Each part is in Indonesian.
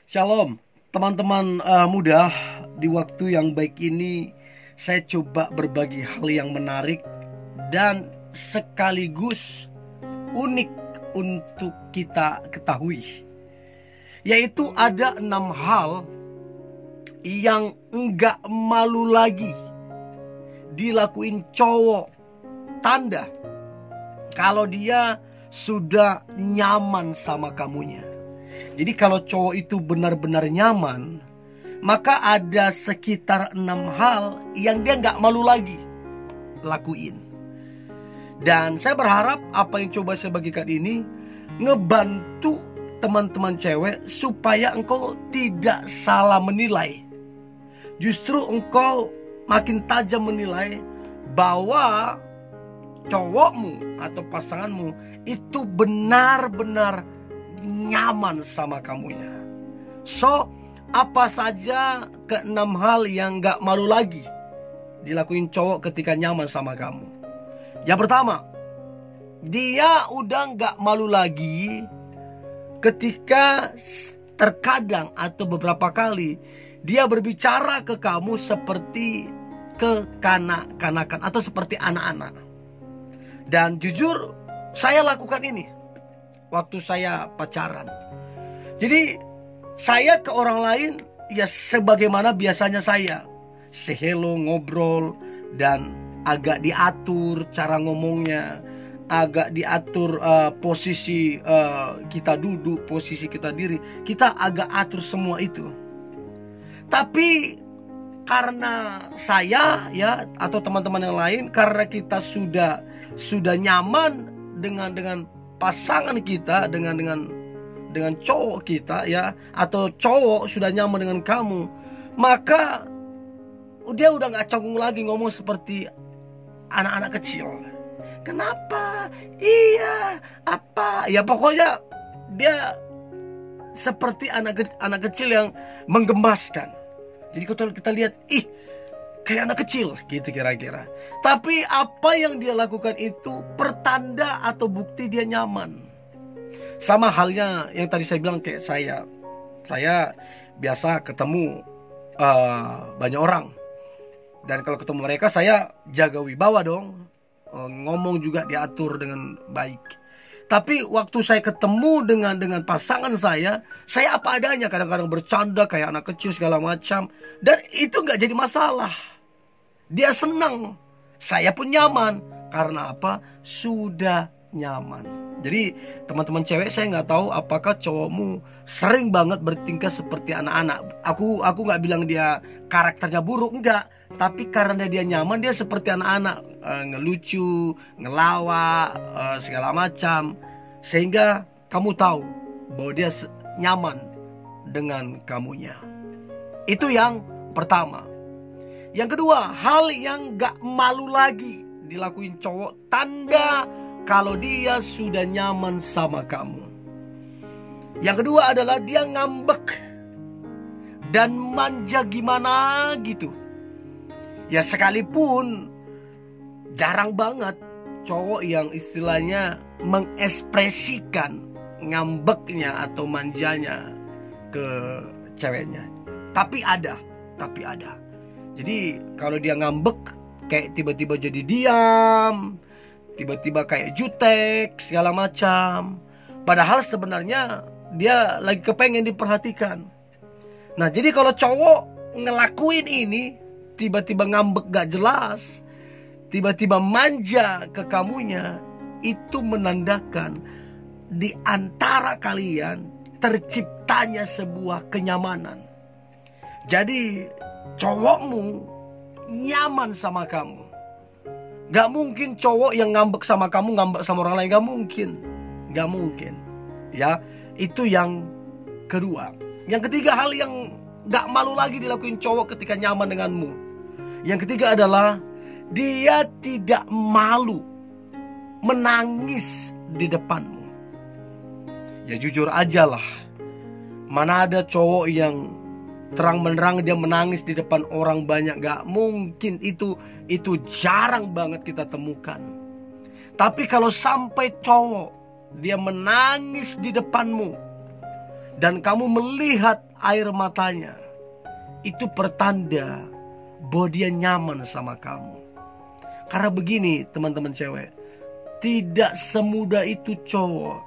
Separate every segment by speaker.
Speaker 1: Shalom, teman-teman muda. Di waktu yang baik ini, saya coba berbagi hal yang menarik dan sekaligus unik untuk kita ketahui. Yaitu ada 6 hal yang enggak malu lagi dilakuin cowok. Tanda kalau dia sudah nyaman sama kamunya. Jadi kalau cowok itu benar-benar nyaman, maka ada sekitar 6 hal yang dia nggak malu lagi lakuin. Dan saya berharap apa yang coba saya bagikan ini ngebantu teman-teman cewek supaya engkau tidak salah menilai. Justru engkau makin tajam menilai bahwa cowokmu atau pasanganmu itu benar-benar nyaman sama kamunya. So, apa saja ke-6 hal yang gak malu lagi dilakuin cowok ketika nyaman sama kamu? Yang pertama, dia udah gak malu lagi ketika terkadang atau beberapa kali dia berbicara ke kamu seperti kekanak-kanakan atau seperti anak-anak. Dan jujur, saya lakukan ini waktu saya pacaran. Jadi saya ke orang lain ya sebagaimana biasanya saya, say hello, ngobrol, dan agak diatur cara ngomongnya, agak diatur posisi kita duduk, posisi kita diri, kita agak atur semua itu. Tapi karena saya ya atau teman-teman yang lain, karena kita sudah nyaman dengan pasangan kita, dengan cowok kita ya, atau cowok sudah nyaman dengan kamu, maka dia udah gak canggung lagi ngomong seperti anak-anak kecil. Kenapa? Iya, apa? Ya pokoknya dia seperti anak kecil yang menggemaskan. Jadi kalau kita lihat, kayak anak kecil gitu kira-kira. Tapi apa yang dia lakukan itu pertanda atau bukti dia nyaman. Sama halnya yang tadi saya bilang kayak saya. Saya biasa ketemu banyak orang. Dan kalau ketemu mereka saya jaga wibawa dong. Ngomong juga diatur dengan baik. Tapi waktu saya ketemu dengan pasangan saya apa adanya. Kadang-kadang bercanda kayak anak kecil segala macam. Dan itu gak jadi masalah. Dia senang, saya pun nyaman. Karena apa? Sudah nyaman. Jadi teman-teman cewek, saya nggak tahu apakah cowokmu sering banget bertingkah seperti anak-anak. Aku nggak bilang dia karakternya buruk, enggak. Tapi karena dia nyaman, dia seperti anak-anak, ngelucu, ngelawak, segala macam. Sehingga kamu tahu bahwa dia nyaman dengan kamunya. Itu yang pertama. Yang kedua, hal yang gak malu lagi dilakuin cowok, tanda kalau dia sudah nyaman sama kamu. Yang kedua adalah dia ngambek dan manja gimana gitu. Ya sekalipun jarang banget cowok yang istilahnya mengekspresikan ngambeknya atau manjanya ke ceweknya. Tapi ada. Jadi kalau dia ngambek kayak tiba-tiba jadi diam, tiba-tiba kayak jutek segala macam. Padahal sebenarnya dia lagi kepengen diperhatikan. Nah jadi kalau cowok ngelakuin ini, tiba-tiba ngambek gak jelas, tiba-tiba manja ke kamunya, itu menandakan di antara kalian terciptanya sebuah kenyamanan. Jadi cowokmu nyaman sama kamu. Gak mungkin cowok yang ngambek sama kamu ngambek sama orang lain. Gak mungkin. Ya, itu yang kedua. Yang ketiga, hal yang gak malu lagi dilakuin cowok ketika nyaman denganmu. Yang ketiga adalah dia tidak malu menangis di depanmu. Ya jujur aja lah, mana ada cowok yang terang-menerang dia menangis di depan orang banyak? Gak mungkin. Itu jarang banget kita temukan. Tapi kalau sampai cowok dia menangis di depanmu, dan kamu melihat air matanya, itu pertanda bahwa dia nyaman sama kamu. Karena begini teman-teman cewek, tidak semudah itu cowok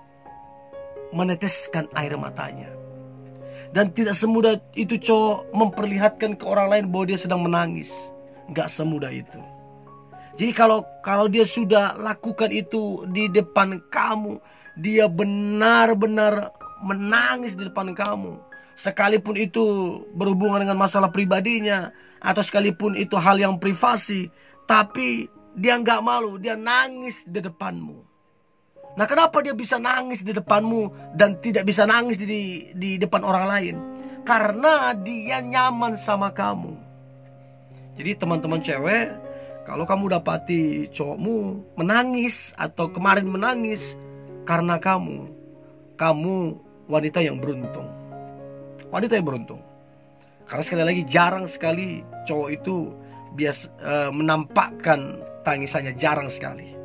Speaker 1: meneteskan air matanya. Dan tidak semudah itu cowok memperlihatkan ke orang lain bahwa dia sedang menangis. Gak semudah itu. Jadi kalau dia sudah lakukan itu di depan kamu, dia benar-benar menangis di depan kamu, sekalipun itu berhubungan dengan masalah pribadinya, atau sekalipun itu hal yang privasi, tapi dia nggak malu, dia nangis di depanmu. Nah, kenapa dia bisa nangis di depanmu dan tidak bisa nangis di depan orang lain? Karena dia nyaman sama kamu. Jadi teman-teman cewek, kalau kamu dapati cowokmu menangis atau kemarin menangis karena kamu wanita yang beruntung. Wanita yang beruntung. Karena sekali lagi jarang sekali cowok itu menampakkan tangisannya, jarang sekali.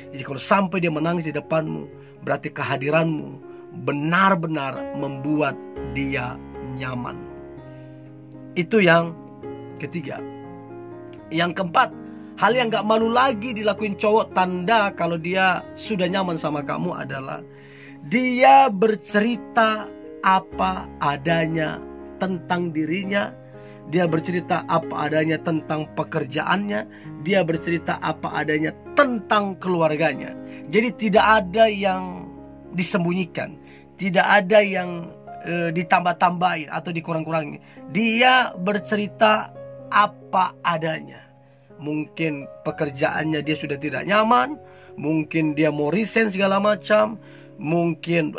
Speaker 1: Jadi kalau sampai dia menangis di depanmu, berarti kehadiranmu benar-benar membuat dia nyaman. Itu yang ketiga. Yang keempat, hal yang gak malu lagi dilakuin cowok, tanda kalau dia sudah nyaman sama kamu adalah dia bercerita apa adanya tentang dirinya. Dia bercerita apa adanya tentang pekerjaannya. Dia bercerita apa adanya tentang keluarganya. Jadi tidak ada yang disembunyikan, tidak ada yang ditambah-tambahin atau dikurang-kurangi. Dia bercerita apa adanya. Mungkin pekerjaannya dia sudah tidak nyaman, mungkin dia mau resign segala macam, mungkin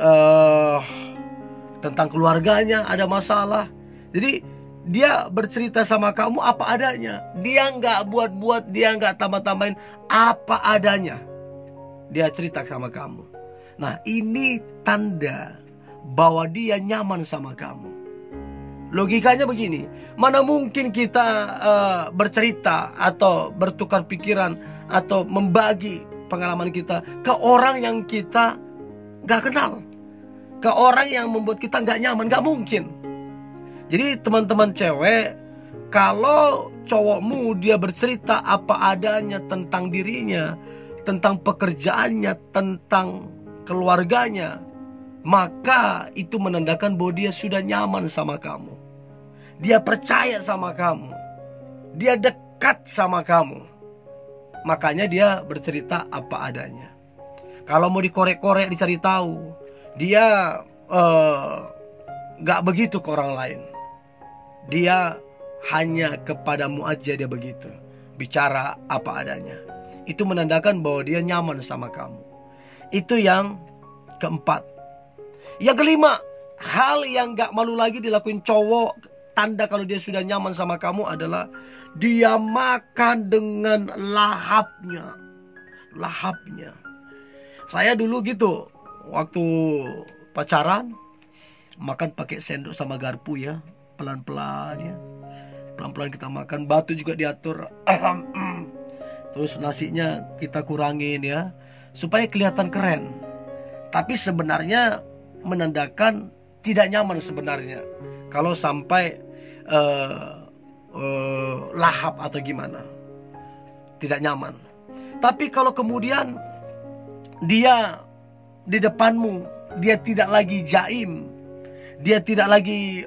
Speaker 1: tentang keluarganya ada masalah. Jadi dia bercerita sama kamu apa adanya. Dia nggak buat-buat, dia nggak tambah-tambahin, apa adanya. Dia cerita sama kamu. Nah, ini tanda bahwa dia nyaman sama kamu. Logikanya begini, mana mungkin kita bercerita atau bertukar pikiran atau membagi pengalaman kita ke orang yang kita gak kenal, ke orang yang membuat kita gak nyaman, gak mungkin. Jadi teman-teman cewek, kalau cowokmu dia bercerita apa adanya tentang dirinya, tentang pekerjaannya, tentang keluarganya, maka itu menandakan bahwa dia sudah nyaman sama kamu. Dia percaya sama kamu. Dia dekat sama kamu. Makanya dia bercerita apa adanya. Kalau mau dikorek-korek, dicari tahu, dia gak begitu ke orang lain. Dia hanya kepadamu aja dia begitu. Bicara apa adanya. Itu menandakan bahwa dia nyaman sama kamu. Itu yang keempat. Yang kelima, hal yang gak malu lagi dilakuin cowok, tanda kalau dia sudah nyaman sama kamu adalah dia makan dengan lahapnya. Lahapnya. Saya dulu gitu, waktu pacaran, makan pakai sendok sama garpu ya, pelan-pelan ya. Pelan-pelan kita makan, batu juga diatur. Terus nasinya kita kurangin ya, supaya kelihatan keren. Tapi sebenarnya menandakan tidak nyaman sebenarnya. Kalau sampai lahap atau gimana, tidak nyaman. Tapi kalau kemudian dia di depanmu, dia tidak lagi jaim, dia tidak lagi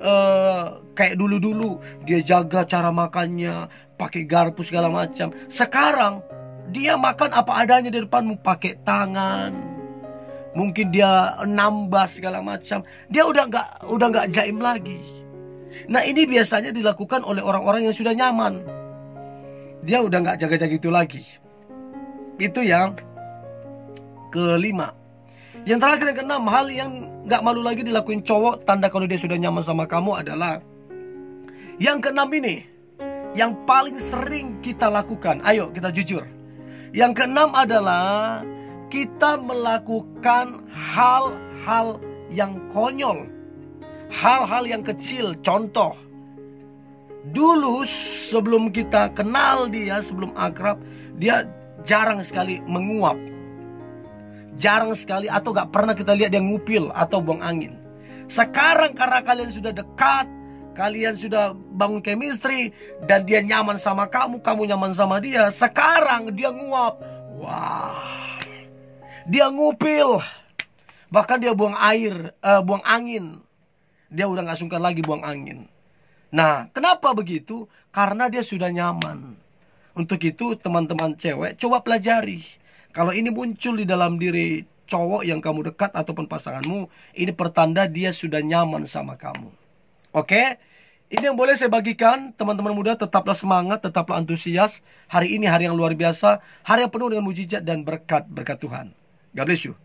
Speaker 1: kayak dulu-dulu, dia jaga cara makannya, pakai garpu segala macam. Sekarang dia makan apa adanya di depanmu, pakai tangan. Mungkin dia nambah segala macam. Dia udah nggak jaim lagi. Nah, ini biasanya dilakukan oleh orang-orang yang sudah nyaman. Dia udah nggak jaga-jaga itu lagi. Itu yang kelima. Yang terakhir, yang keenam, hal yang nggak malu lagi dilakuin cowok, tanda kalau dia sudah nyaman sama kamu adalah yang keenam ini, yang paling sering kita lakukan. Ayo kita jujur. Yang keenam adalah kita melakukan hal-hal yang konyol, hal-hal yang kecil. Contoh, dulu sebelum kita kenal dia, sebelum akrab, dia jarang sekali menguap, jarang sekali atau gak pernah kita lihat dia ngupil atau buang angin. Sekarang karena kalian sudah dekat, kalian sudah bangun chemistry, dan dia nyaman sama kamu, kamu nyaman sama dia. Sekarang dia nguap. Wah, dia ngupil. Bahkan dia buang air, buang angin. Dia udah gak sungkan lagi buang angin. Nah, kenapa begitu? Karena dia sudah nyaman. Untuk itu teman-teman cewek, coba pelajari. Kalau ini muncul di dalam diri cowok yang kamu dekat ataupun pasanganmu, ini pertanda dia sudah nyaman sama kamu. Oke? Ini yang boleh saya bagikan. Teman-teman muda, tetaplah semangat, tetaplah antusias. Hari ini hari yang luar biasa, hari yang penuh dengan mujizat dan berkat Tuhan. God bless you.